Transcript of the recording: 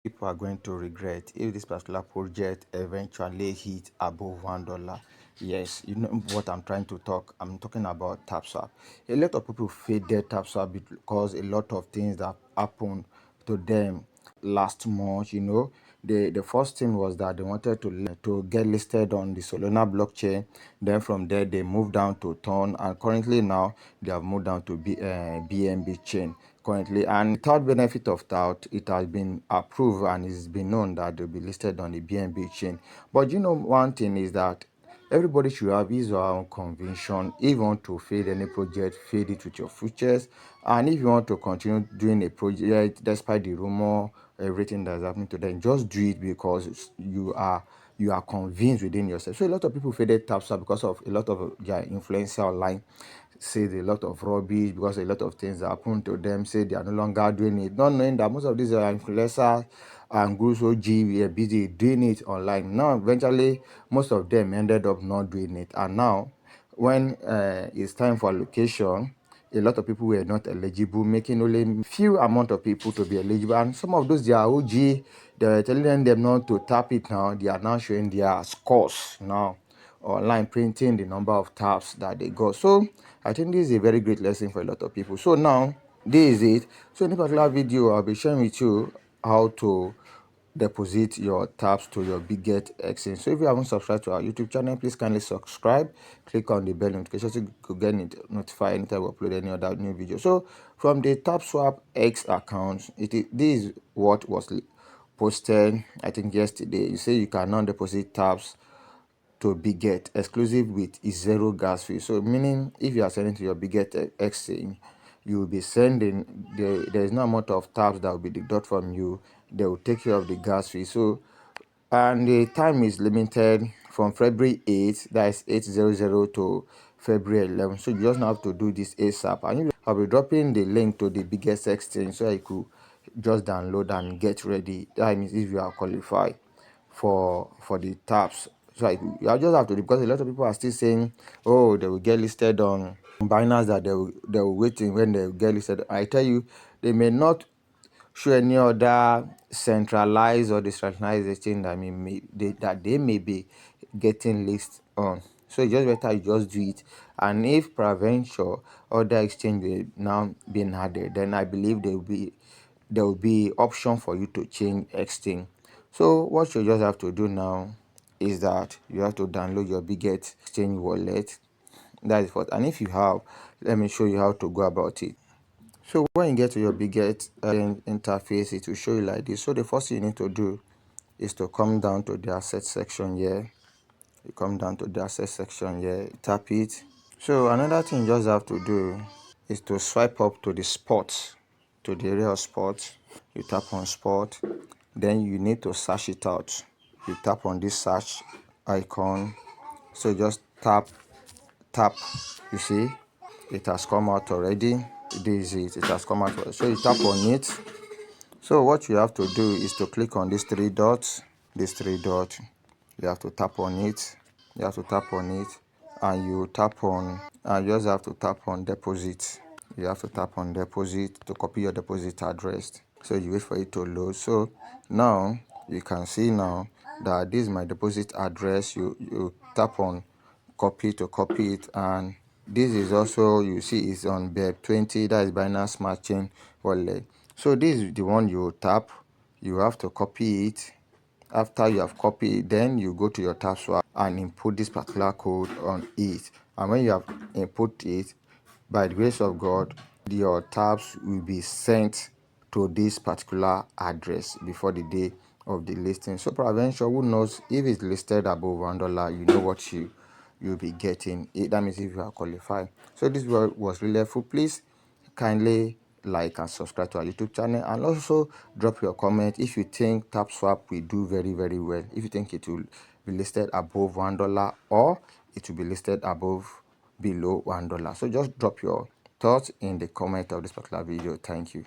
People are going to regret if this particular project eventually hit above $1. Yes, you know what I'm trying to talk. I'm talking about TapSwap. A lot of people faded TapSwap because a lot of things that happened to them last month. The first thing was that they wanted to get listed on the Solana blockchain. Then from there they moved down to Ton, and currently now they have moved down to BNB chain currently. And the third benefit of that, it has been approved and it's been known that they'll be listed on the BNB chain. But one thing is that everybody should have his or her own conviction. If you want to fade any project, fade it with your futures. And if you want to continue doing a project despite the rumor, everything that's happening to them, just do it because you are convinced within yourself. So a lot of people faded TapSwap because of a lot of their influencer online said a lot of rubbish because a lot of things happened to them, say they are no longer doing it, not knowing that most of these influencers and gurus OG were busy doing it online. Now eventually most of them ended up not doing it, and now when it's time for allocation, a lot of people were not eligible, making only few amount of people to be eligible. And some of those, they are OG, they were telling them not to tap it. Now they are now showing their scores now online, printing the number of taps that they got. So I think this is a very great lesson for a lot of people. So now this is it. So in this particular video, I'll be sharing with you how to deposit your taps to your Bitget Exchange. So if you haven't subscribed to our YouTube channel, please kindly subscribe, click on the bell notification so you could get notified anytime we upload any other new video. So from the TapSwap X account, this is what was posted I think yesterday. You say you cannot deposit taps to Bitget exclusive with zero gas fee. So meaning if you are sending to your Bitget Exchange, you will be sending, there is no amount of taps that will be deducted from you. They will take care of the gas fee. So, and the time is limited from February 8th, that is 800 to February 11th. So you just have to do this ASAP. And I'll be dropping the link to the Bitget Exchange so you could just download and get ready. That means if you are qualified for the taps. So I just have to, because a lot of people are still saying, oh, they will get listed on Binance, that they will waiting when they get listed. I tell you, they may not show any other centralized or decentralized exchange that they may be getting listed on. So it's just better you just do it. And if provincial other exchange will now being added, then I believe there will be option for you to change exchange. So what you just have to do now is that you have to download your Bitget Exchange wallet. That is what. And if you have, let me show you how to go about it. So when you get to your Bitget interface, it will show you like this. So the first thing you need to do is to come down to the asset section here. You come down to the asset section here, tap it. So another thing you just have to do is to swipe up to the spot, to the area of spot. You tap on spot, then you need to search it out. You tap on this search icon. So just tap, you see it has come out already. This is it has come out already. So you tap on it. So what you have to do is to click on these three dots. You have to tap on it. And you tap on, and you just have to tap on deposit. You have to tap on deposit to copy your deposit address. So you wait for it to load. So now you can see now that this is my deposit address. You tap on copy to copy it, and this is also, you see, it's on BEP20, that is Binance Smart Chain wallet. So this is the one you tap. You have to copy it. After you have copied, then you go to your TapSwap and input this particular code on it. And when you have input it, by the grace of God, your taps will be sent to this particular address before the day of the listing. So provincial, who knows, if it's listed above $1, you know what you'll be getting. That means if you are qualified. So this was really helpful. Please kindly like and subscribe to our YouTube channel, and also drop your comment if you think TapSwap will do very, very well. If you think it will be listed above $1, or it will be listed below $1. So just drop your thoughts in the comment of this particular video. Thank you.